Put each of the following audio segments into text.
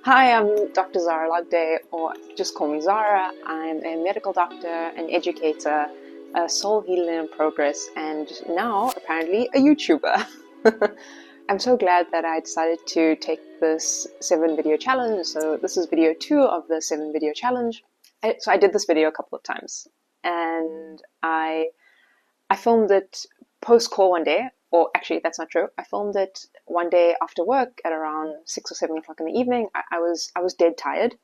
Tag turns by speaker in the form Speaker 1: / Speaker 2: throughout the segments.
Speaker 1: Hi, I'm Dr. Zahra Lagde, or just call me Zahra. I'm a medical doctor, an educator, a soul healer in progress, and now apparently a YouTuber. I'm so glad that I decided to take this 7-video challenge. So this is video 2 of the 7-video challenge. So I did this video a couple of times, and I filmed it post-call one day. Or actually, that's not true. I filmed it one day after work at around 6 or 7 o'clock in the evening. I was dead tired.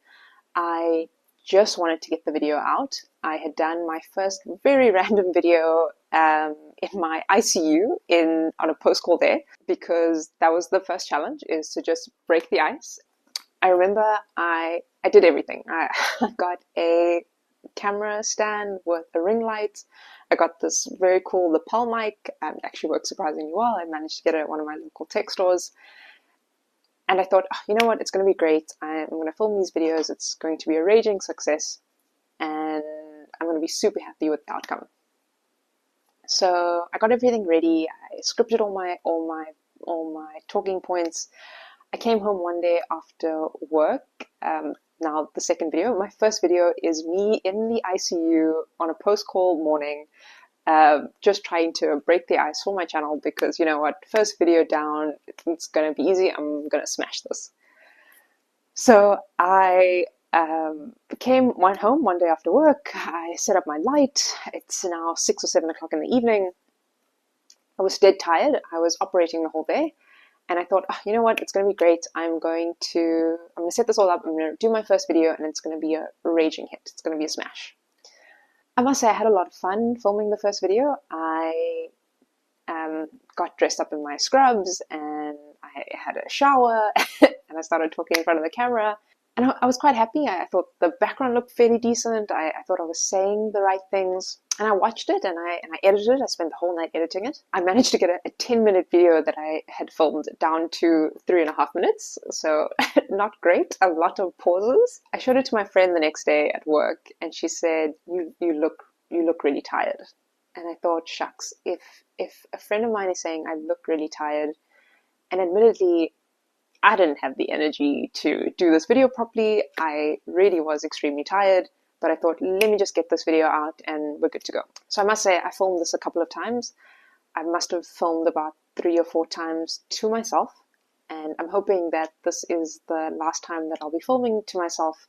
Speaker 1: I just wanted to get the video out. I had done my first very random video in my ICU on a post-call day, because that was the first challenge, is to just break the ice. I remember I did everything. I got a camera stand with a ring light. I got this very cool lapel mic. It actually worked surprisingly well. I managed to get it at one of my local tech stores. And I thought, oh, you know what, it's going to be great. I'm going to film these videos. It's going to be a raging success. And I'm going to be super happy with the outcome. So I got everything ready. I scripted all my talking points. I came home one day after work. Now the second video. My first video is me in the ICU on a post-call morning, just trying to break the ice for my channel, because you know what, first video down, it's going to be easy. I'm going to smash this. So I went home one day after work. I set up my light. It's now 6 or 7 o'clock in the evening. I was dead tired. I was operating the whole day. And I thought, oh, you know what, it's going to be great. I'm going to set this all up. I'm going to do my first video, and it's going to be a raging hit. It's going to be a smash. I must say I had a lot of fun filming the first video. I got dressed up in my scrubs, and I had a shower, and I started talking in front of the camera. And I was quite happy. I thought the background looked fairly decent. I thought I was saying the right things. And I watched it, and I edited it. I spent the whole night editing it. I managed to get a 10-minute video that I had filmed down to 3.5 minutes. So not great. A lot of pauses. I showed it to my friend the next day at work, and she said, you look really tired. And I thought, shucks, if a friend of mine is saying I look really tired, and admittedly, I didn't have the energy to do this video properly. I really was extremely tired. But I thought, let me just get this video out and we're good to go. So I must say, I filmed this a couple of times. I must have filmed about 3 or 4 times to myself. And I'm hoping that this is the last time that I'll be filming to myself,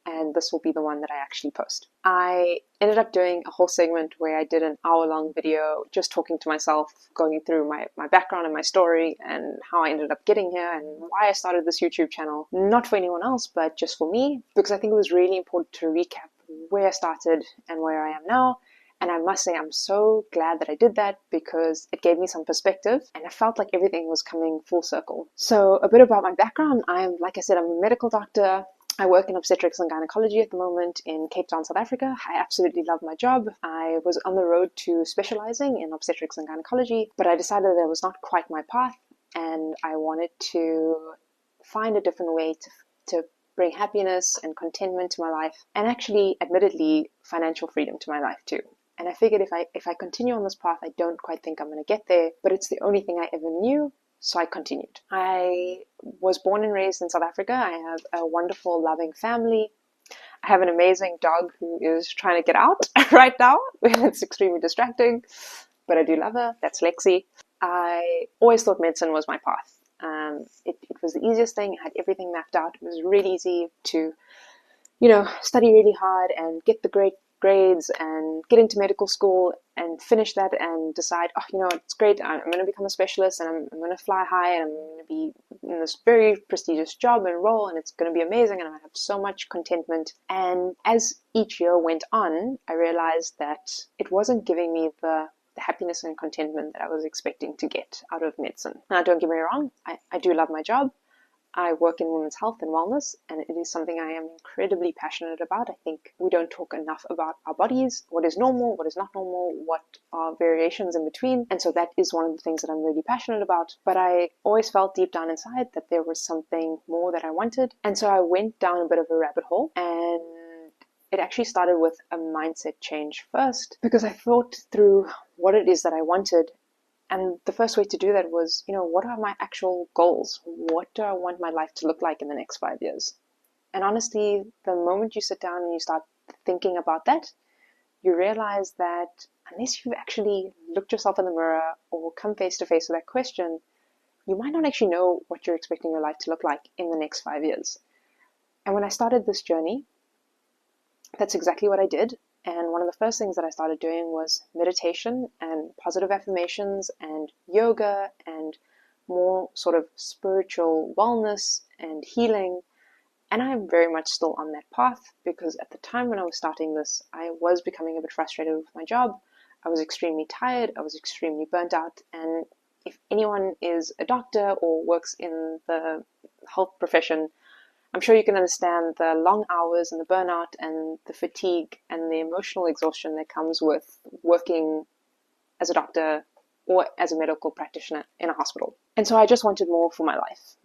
Speaker 1: and this will be the one that I actually post. I ended up doing a whole segment where I did an hour-long video just talking to myself, going through my background and my story, and how I ended up getting here, and why I started this YouTube channel. Not for anyone else, but just for me, because I think it was really important to recap where I started and where I am now. And I must say, I'm so glad that I did that, because it gave me some perspective, and I felt like everything was coming full circle. So a bit about my background. Like I said, I'm a medical doctor. I work in obstetrics and gynecology at the moment in Cape Town, South Africa. I absolutely love my job. I was on the road to specializing in obstetrics and gynecology, but I decided that was not quite my path, and I wanted to find a different way to bring happiness and contentment to my life, and actually, admittedly, financial freedom to my life too. And I figured if I continue on this path, I don't quite think I'm going to get there, but it's the only thing I ever knew. So I continued. I was born and raised in South Africa. I have a wonderful, loving family. I have an amazing dog who is trying to get out right now. It's extremely distracting, but I do love her. That's Lexi. I always thought medicine was my path. It was the easiest thing. I had everything mapped out. It was really easy to, study really hard and get the great grades and get into medical school and finish that and decide, oh, it's great. I'm going to become a specialist, and I'm going to fly high, and I'm going to be in this very prestigious job and role, and it's going to be amazing, and I have so much contentment. And as each year went on, I realized that it wasn't giving me the happiness and contentment that I was expecting to get out of medicine. Now, don't get me wrong, I do love my job. I work in women's health and wellness, and it is something I am incredibly passionate about. I think we don't talk enough about our bodies, what is normal, what is not normal, what are variations in between. And so that is one of the things that I'm really passionate about. But I always felt deep down inside that there was something more that I wanted. And so I went down a bit of a rabbit hole, and it actually started with a mindset change first, because I thought through what it is that I wanted, And the first way to do that was, what are my actual goals? What do I want my life to look like in the next 5 years? And honestly, the moment you sit down and you start thinking about that, you realize that unless you've actually looked yourself in the mirror or come face to face with that question, you might not actually know what you're expecting your life to look like in the next 5 years. And when I started this journey, that's exactly what I did. And one of the first things that I started doing was meditation and positive affirmations and yoga and more sort of spiritual wellness and healing. And I'm very much still on that path, because at the time when I was starting this, I was becoming a bit frustrated with my job. I was extremely tired. I was extremely burnt out. And if anyone is a doctor or works in the health profession, I'm sure you can understand the long hours and the burnout and the fatigue and the emotional exhaustion that comes with working as a doctor or as a medical practitioner in a hospital. And so I just wanted more for my life.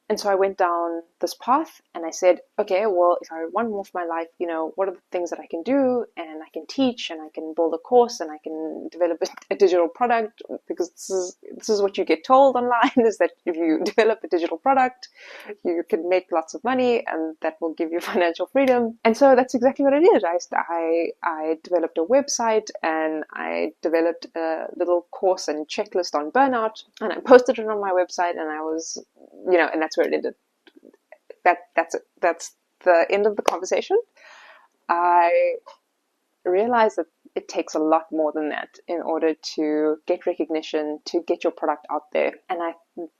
Speaker 1: And so I went down this path and I said, okay, well, if I want more for my life, what are the things that I can do? And I can teach and I can build a course and I can develop a digital product, because this is what you get told online, is that if you develop a digital product, you can make lots of money and that will give you financial freedom. And so that's exactly what I did. I developed a website and I developed a little course and checklist on burnout, and I posted it on my website, and I was, and that's where it ended. That's it. That's the end of the conversation. I realized that it takes a lot more than that in order to get recognition, to get your product out there. And I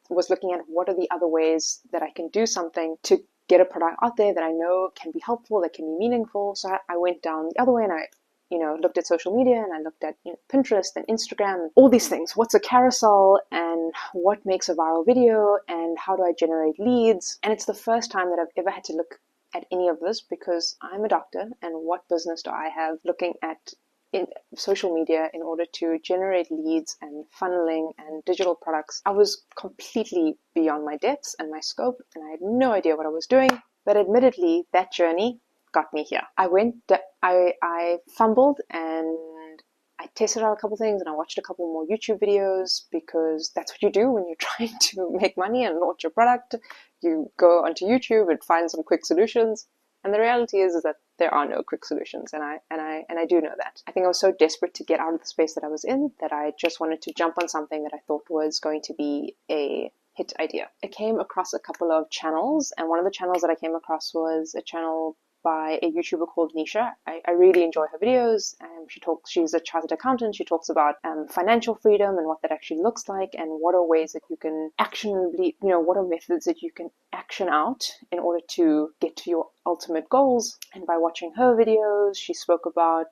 Speaker 1: was looking at what are the other ways that I can do something to get a product out there that I know can be helpful, that can be meaningful. So I went down the other way, and I looked at social media, and I looked at Pinterest and Instagram, all these things. What's a carousel, and what makes a viral video, and how do I generate leads? And it's the first time that I've ever had to look at any of this, because I'm a doctor, and what business do I have looking at in social media in order to generate leads and funneling and digital products? I was completely beyond my depths and my scope, and I had no idea what I was doing. But admittedly, that journey got me here. I fumbled, and I tested out a couple things, and I watched a couple more YouTube videos, because that's what you do when you're trying to make money and launch your product. You go onto YouTube and find some quick solutions. And the reality is that there are no quick solutions, and I do know that. I think I was so desperate to get out of the space that I was in that I just wanted to jump on something that I thought was going to be a hit idea. I came across a couple of channels, and one of the channels that I came across was a channel by a YouTuber called Nisha. I really enjoy her videos. She's a chartered accountant. She talks about financial freedom and what that actually looks like, and what are ways that you can actionably, what are methods that you can action out in order to get to your ultimate goals. And by watching her videos, she spoke about,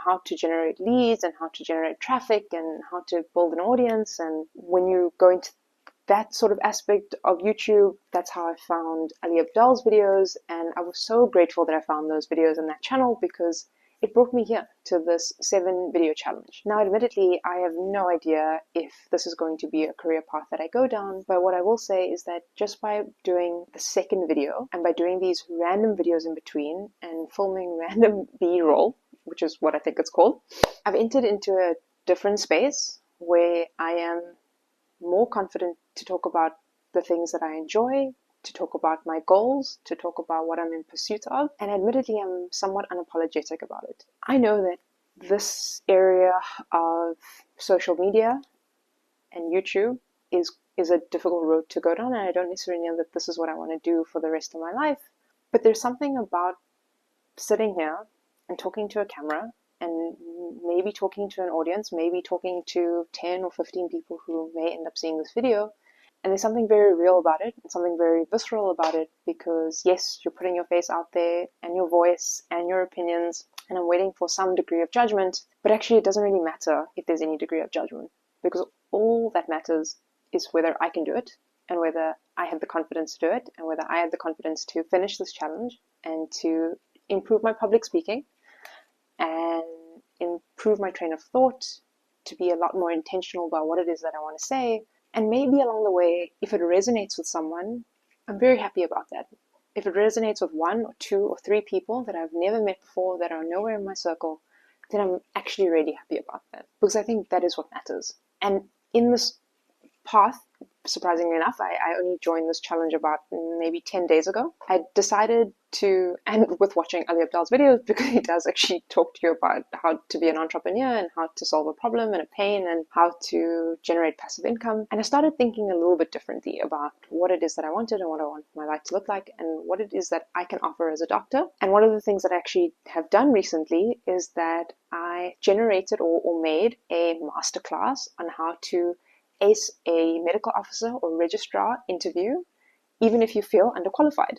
Speaker 1: how to generate leads and how to generate traffic and how to build an audience. And when you go into that sort of aspect of YouTube, that's how I found Ali Abdaal's videos, and I was so grateful that I found those videos on that channel, because it brought me here to this 7 video challenge. Now, admittedly, I have no idea if this is going to be a career path that I go down, but what I will say is that just by doing the second video, and by doing these random videos in between, and filming random B-roll, which is what I think it's called, I've entered into a different space where I am more confident to talk about the things that I enjoy, to talk about my goals, to talk about what I'm in pursuit of, and admittedly, I'm somewhat unapologetic about it. I know that this area of social media and YouTube is a difficult road to go down, and I don't necessarily know that this is what I want to do for the rest of my life, but there's something about sitting here and talking to a camera, and maybe talking to an audience, maybe talking to 10 or 15 people who may end up seeing this video. And there's something very real about it, and something very visceral about it, because yes, you're putting your face out there, and your voice, and your opinions, and I'm waiting for some degree of judgment, but actually it doesn't really matter if there's any degree of judgment, because all that matters is whether I can do it, and whether I have the confidence to do it, and whether I have the confidence to finish this challenge, and to improve my public speaking, and improve my train of thought, to be a lot more intentional about what it is that I want to say. And maybe along the way, if it resonates with someone, I'm very happy about that. If it resonates with 1 or 2 or 3 people that I've never met before, that are nowhere in my circle, then I'm actually really happy about that, because I think that is what matters. And in this path, surprisingly enough, I only joined this challenge about maybe 10 days ago. I decided to, and with watching Ali Abdaal's videos, because he does actually talk to you about how to be an entrepreneur and how to solve a problem and a pain and how to generate passive income. And I started thinking a little bit differently about what it is that I wanted and what I want my life to look like and what it is that I can offer as a doctor. And one of the things that I actually have done recently is that I generated or made a masterclass on how to ace a medical officer or registrar interview, even if you feel underqualified.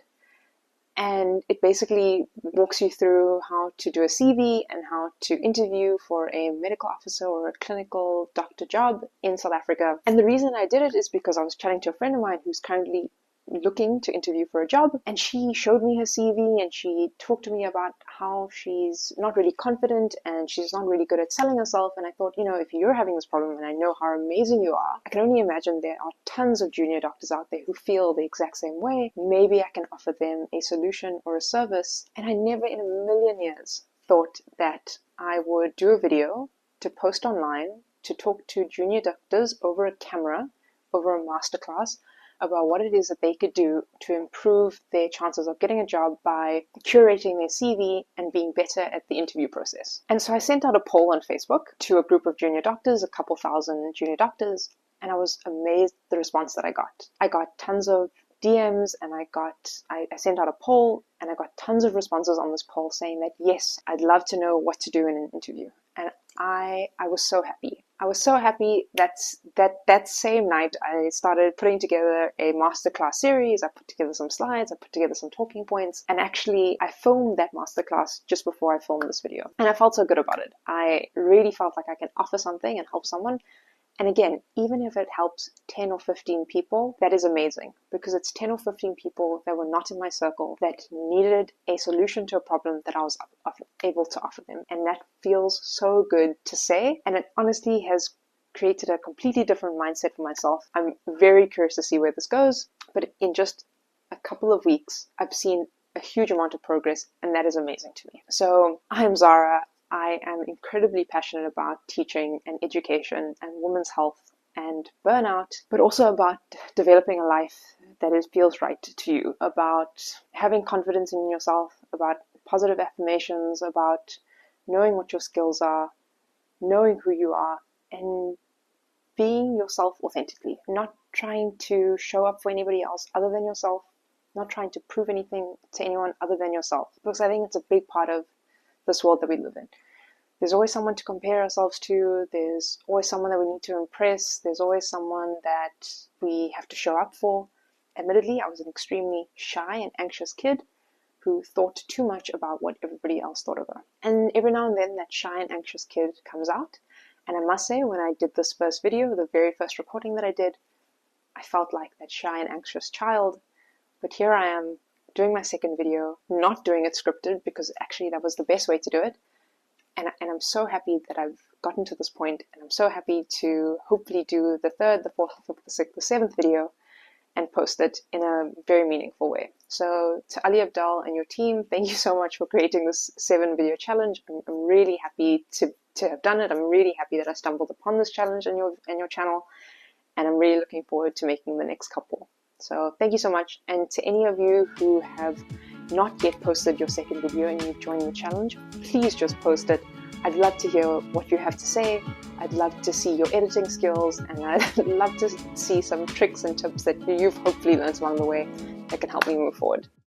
Speaker 1: And it basically walks you through how to do a CV and how to interview for a medical officer or a clinical doctor job in South Africa. And the reason I did it is because I was chatting to a friend of mine who's currently looking to interview for a job, and she showed me her CV and she talked to me about how she's not really confident and she's not really good at selling herself. And I thought, if you're having this problem and I know how amazing you are, I can only imagine there are tons of junior doctors out there who feel the exact same way. Maybe I can offer them a solution or a service. And I never in a million years thought that I would do a video to post online to talk to junior doctors over a camera, over a masterclass, about what it is that they could do to improve their chances of getting a job by curating their CV and being better at the interview process. And so I sent out a poll on Facebook to a group of junior doctors, a couple thousand junior doctors, and I was amazed at the response that I got. I got tons of DMs and I sent out a poll and I got tons of responses on this poll saying that, yes, I'd love to know what to do in an interview. And I was so happy. I was so happy that same night I started putting together a masterclass series. I put together some slides, I put together some talking points, and actually I filmed that masterclass just before I filmed this video. And I felt so good about it. I really felt like I can offer something and help someone. And again, even if it helps 10 or 15 people, that is amazing, because it's 10 or 15 people that were not in my circle that needed a solution to a problem that I was able to offer them. And that feels so good to say. And it honestly has created a completely different mindset for myself. I'm very curious to see where this goes, but in just a couple of weeks, I've seen a huge amount of progress, and that is amazing to me. So I'm Zahra. I am incredibly passionate about teaching and education and women's health and burnout, but also about developing a life that feels right to you, about having confidence in yourself, about positive affirmations, about knowing what your skills are, knowing who you are, and being yourself authentically, not trying to show up for anybody else other than yourself, not trying to prove anything to anyone other than yourself, because I think it's a big part of this world that we live in. There's always someone to compare ourselves to. There's always someone that we need to impress. There's always someone that we have to show up for. Admittedly, I was an extremely shy and anxious kid who thought too much about what everybody else thought of her. And every now and then that shy and anxious kid comes out. And I must say, when I did this first video, the very first recording that I did, I felt like that shy and anxious child. But here I am, doing my second video, not doing it scripted, because actually that was the best way to do it. And I'm so happy that I've gotten to this point, and I'm so happy to hopefully do the third, the fourth, the fifth, the sixth, the seventh video and post it in a very meaningful way. So to Ali Abdaal and your team, thank you so much for creating this 7-video challenge. I'm really happy to have done it. I'm really happy that I stumbled upon this challenge in your channel, and I'm really looking forward to making the next couple. So thank you so much. And to any of you who have not yet posted your second video and you've joined the challenge, please just post it. I'd love to hear what you have to say. I'd love to see your editing skills, and I'd love to see some tricks and tips that you've hopefully learned along the way that can help me move forward.